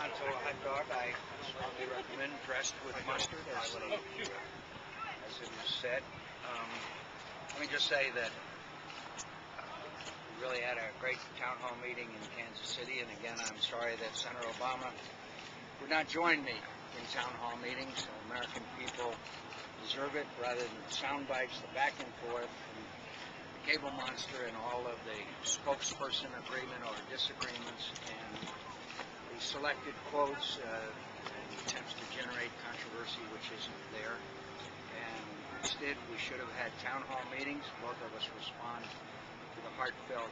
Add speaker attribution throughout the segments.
Speaker 1: onto a hot dog, I strongly recommend dressed with mustard, as it is said. Let me just say that we really had a great town hall meeting in Kansas City, and again, I'm sorry that Senator Obama would not join me in town hall meetings. So American people deserve it, rather than the sound bites, the back and forth, and the cable monster, and all of the spokesperson agreement or disagreements, and the selected quotes and attempts to generate controversy which isn't there. And instead, we should have had town hall meetings. Both of us respond to the heartfelt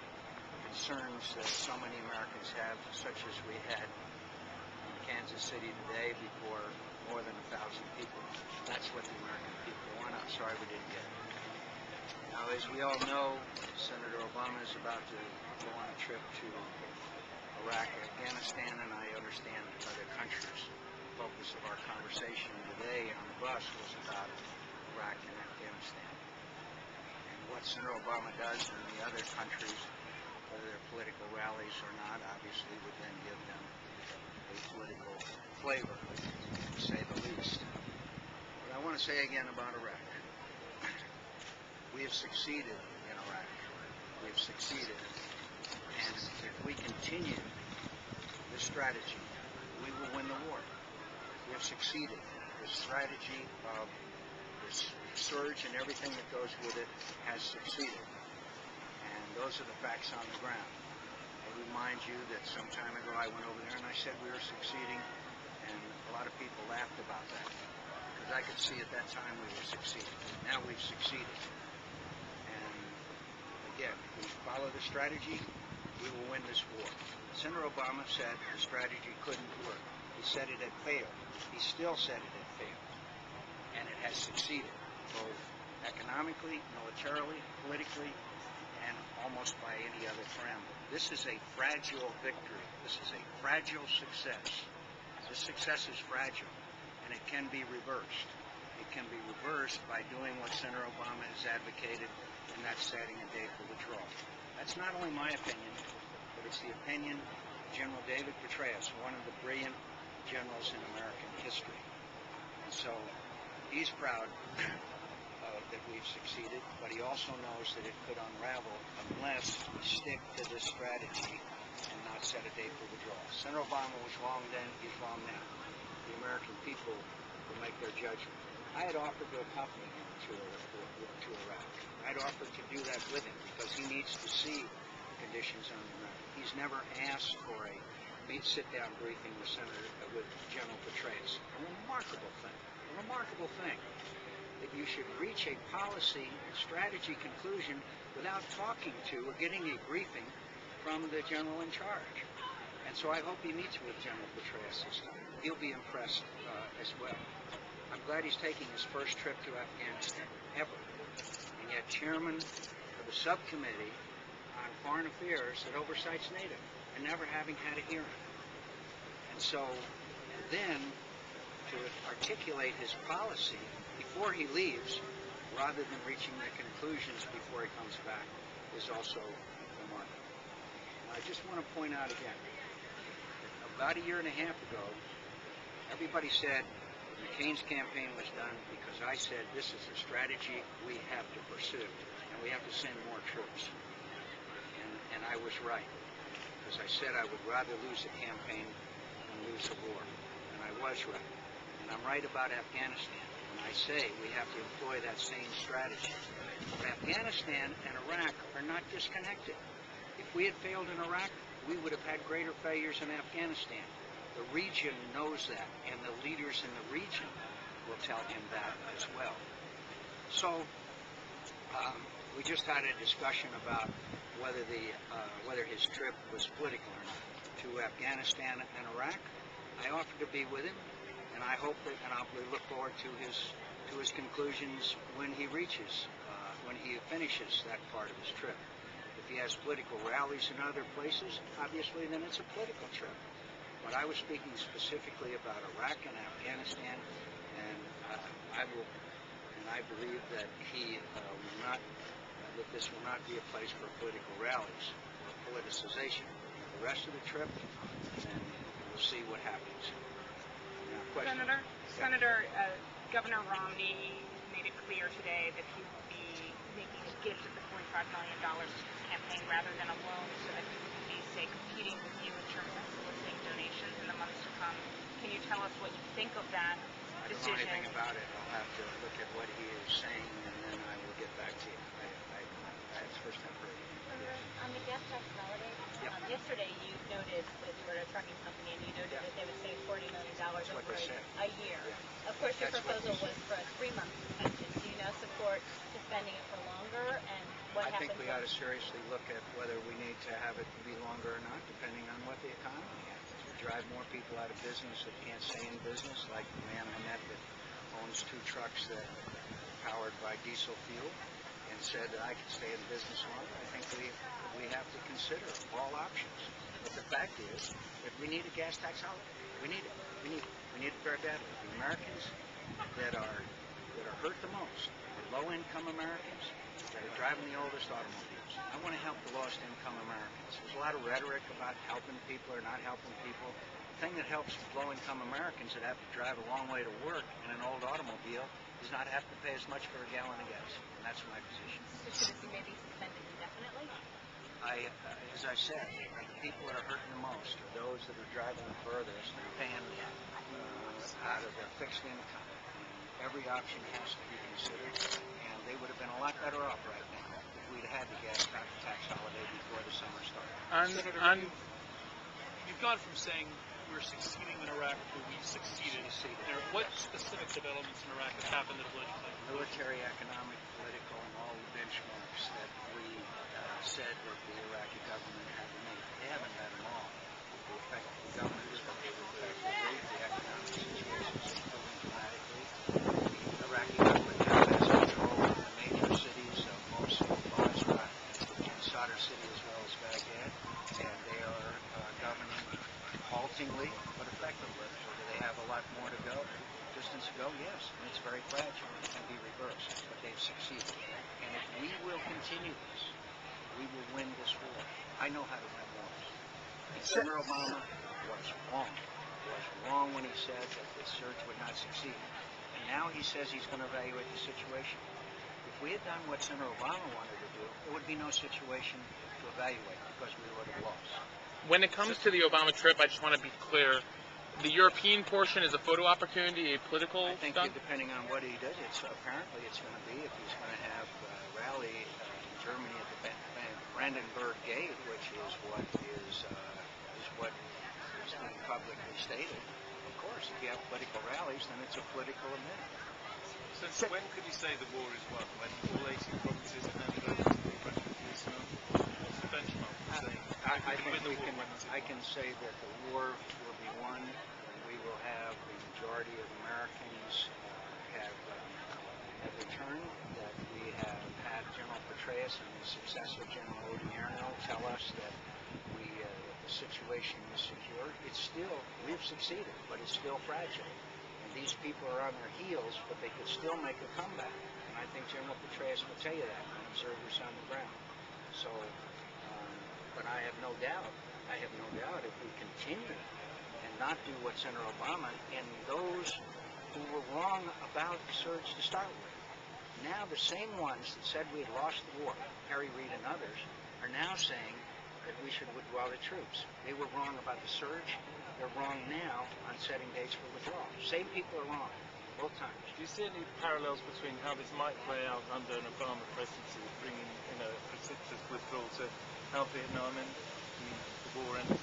Speaker 1: concerns that so many Americans have, such as we had in Kansas City today before more than 1,000 people. That's what the American people want. I'm sorry we didn't get it. Now, as we all know, Senator Obama is about to go on a trip to Iraq and Afghanistan, and I understand other countries. The focus of our conversation today on the bus was about Iraq and Afghanistan. And what Senator Obama does in the other countries, whether they're political rallies or not, obviously would then give them a political flavor, to say the least. But I want to say again about Iraq. We have succeeded in Iraq. We have succeeded. And if we continue this strategy, we will win the war. We have succeeded. The strategy of this surge and everything that goes with it has succeeded. And those are the facts on the ground. I remind you that some time ago I went over there and I said we were succeeding, and a lot of people laughed about that, because I could see at that time we were succeeding. Now we've succeeded. And again, if we follow the strategy, we will win this war. Senator Obama said the strategy couldn't work. He said it had failed. He still said it had failed. And it has succeeded, both economically, militarily, politically, and almost by any other parameter. This is a fragile victory. This is a fragile success. This success is fragile, and it can be reversed. It can be reversed by doing what Senator Obama has advocated, and that's setting a date for withdrawal. That's not only my opinion, but it's the opinion of General David Petraeus, one of the brilliant generals in American history. And so he's proud that we've succeeded, but he also knows that it could unravel unless we stick to this strategy and not set a date for withdrawal. Senator Obama was wrong then, he's wrong now. The American people will make their judgment. I had offered to accompany him to Iraq. I'd offered to do that with him because he needs to see the conditions on the ground. He's never asked for a sit-down briefing with General Petraeus. A remarkable thing that you should reach a policy strategy conclusion without talking to or getting a briefing from the general in charge. And so I hope he meets with General Petraeus this time. He'll be impressed as well. I'm glad he's taking his first trip to Afghanistan ever, and yet chairman of the subcommittee on foreign affairs that oversights NATO, and never having had a hearing. And so then to articulate his policy before he leaves, rather than reaching the conclusions before he comes back, is also remarkable. And I just want to point out again, about a year and a half ago, everybody said McCain's campaign was done because I said this is a strategy we have to pursue, and we have to send more troops. And I was right, because I said I would rather lose a campaign than lose a war, and I was right. And I'm right about Afghanistan, and I say we have to employ that same strategy. But Afghanistan and Iraq are not disconnected. If we had failed in Iraq, we would have had greater failures in Afghanistan. The region knows that, and the leaders in the region will tell him that as well. So we just had a discussion about whether his trip was political or not to Afghanistan and Iraq. I offered to be with him, and I hope that, and I'll look forward to his conclusions when he finishes that part of his trip. If he has political rallies in other places, obviously then it's a political trip. But I was speaking specifically about Iraq and Afghanistan, and I believe that that this will not be a place for political rallies or politicization. The rest of the trip, then we'll see what happens.
Speaker 2: Senator, Governor Romney made it clear today that he will be making a gift of the $45 million to his campaign rather than a loan, so that he would be, say, competing with you in terms of soliciting donations in the months to come. Can you tell us what you think of that decision?
Speaker 1: I don't know anything about it. I'll have to look at what he is saying, and then I will get back to you. That's the first I've heard.
Speaker 3: On the gas tax holiday, yesterday you noted that you were at a trucking company, and you noted that they would save $40 million over a year.
Speaker 1: Yeah.
Speaker 3: Of course, your proposal was for a 3-month suspension. Do you now support suspending it for longer? And what happens?
Speaker 1: I think we ought to seriously look at whether we need to have it be longer or not, depending on what the economy is. If we drive more people out of business that can't stay in business, like the man I met that owns 2 trucks that are powered by diesel fuel, and said that I could stay in business longer, I think we have to consider all options. But the fact is that we need a gas tax holiday. We need it. We need it very badly. The Americans that are hurt the most, the low-income Americans that are driving the oldest automobiles. I want to help the lowest-income Americans. There's a lot of rhetoric about helping people or not helping people. The thing that helps low-income Americans that have to drive a long way to work in an old automobile is not have to pay as much for a gallon of gas. And that's my position.
Speaker 3: So should this maybe suspended indefinitely?
Speaker 1: As I said, the people that are hurting the most are those that are driving the furthest and paying out of their fixed income. And every option has to be considered, and they would have been a lot better off right now if we'd had the gas tax holiday before the summer started.
Speaker 4: Senator, you've gone from saying we're succeeding in Iraq to we've succeeded. What specific developments in Iraq have happened that have led to that?
Speaker 1: Military, economic, political, and all the benchmarks that we said that the Iraqi government had to meet. They haven't met them all. The effect of the government is effectively. The economic situation is improving dramatically. The Iraqi government now has control of the major cities of Mosul, Basra, and Sadr City, as well as Baghdad, and they are governing haltingly but effectively. Do they have a lot more to go? Distance to go, yes, and it's very fragile. It can be reversed, but they've succeeded. And if we will continue this, we will win this war. I know how to win wars. And Senator Obama was wrong when he said that the surge would not succeed. And now he says he's going to evaluate the situation. If we had done what Senator Obama wanted to do, there would be no situation to evaluate because we would have lost.
Speaker 5: When it comes to the Obama trip, I just want to be clear. The European portion is a photo opportunity, a political
Speaker 1: I think
Speaker 5: stunt?
Speaker 1: depending on what he does, apparently it's going to be, if he's going to have a rally in Germany at the Brandenburg Gate, which is what is being publicly stated. Of course, if you have political rallies, then it's a political event.
Speaker 4: So when could you say the war is won? When all 18 provinces have handed over to the refugees? What's the benchmark for saying?
Speaker 1: I can say that the war will be won when we will have the majority of Americans have returned, that we have had General Petraeus and his successor, General Odierno, tell us that the situation is secure. We've succeeded, but it's still fragile. And these people are on their heels, but they could still make a comeback. And I think General Petraeus will tell you that from observers on the ground. So, but I have no doubt if we continue and not do what Senator Obama and those who were wrong about the surge to start with, now the same ones that said we had lost the war, Harry Reid and others, are now saying that we should withdraw the troops. They were wrong about the surge. They're wrong now on setting dates for withdrawal. Same people are wrong both times.
Speaker 6: Do you see any parallels between how this might play out under an Obama presidency, bringing a precipitous withdrawal, to how Vietnam and the war ended?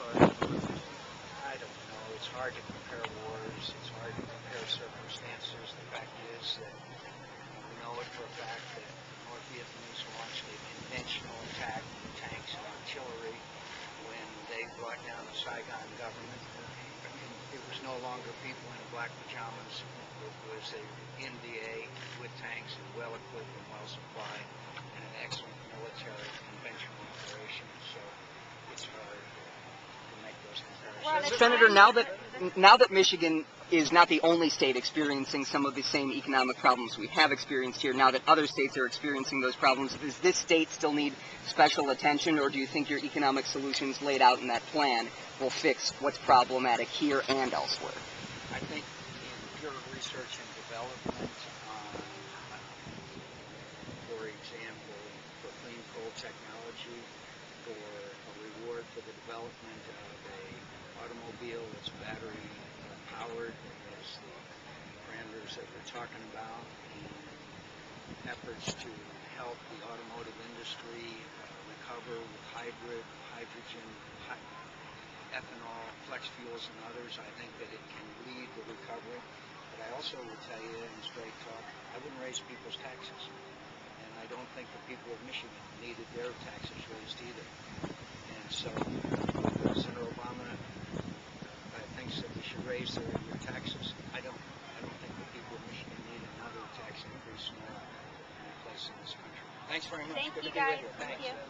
Speaker 1: I don't know. It's hard to compare wars. It's hard to compare circumstances. The fact is that we know it for a fact that North Vietnamese launched a conventional attack with tanks and artillery when they brought down the Saigon government. It was no longer people in black pajamas. It was a NDA with tanks and well-equipped and well-supplied and an excellent military conventional operation. So it's hard to make those comparisons.
Speaker 7: Senator, now that Michigan is not the only state experiencing some of the same economic problems we have experienced here. Now that other states are experiencing those problems, does this state still need special attention, or do you think your economic solutions laid out in that plan will fix what's problematic here and elsewhere?
Speaker 1: I think in pure research and development, for example, for clean coal technology, for a reward for the development of a automobile that's battery powered, as the parameters that we're talking about, and efforts to help the automotive industry recover with hybrid, hydrogen, ethanol, flex fuels, and others. I think that it can lead the recovery. But I also will tell you in straight talk, I wouldn't raise people's taxes. And I don't think the people of Michigan needed their taxes raised either. And so Senator Obama thinks that we should raise your taxes. I don't think the people of Michigan need another tax increase in any place in this country. Thanks very much.
Speaker 3: Thank
Speaker 1: Good
Speaker 3: you
Speaker 1: to be with
Speaker 3: guys.
Speaker 1: you.
Speaker 3: Thank you.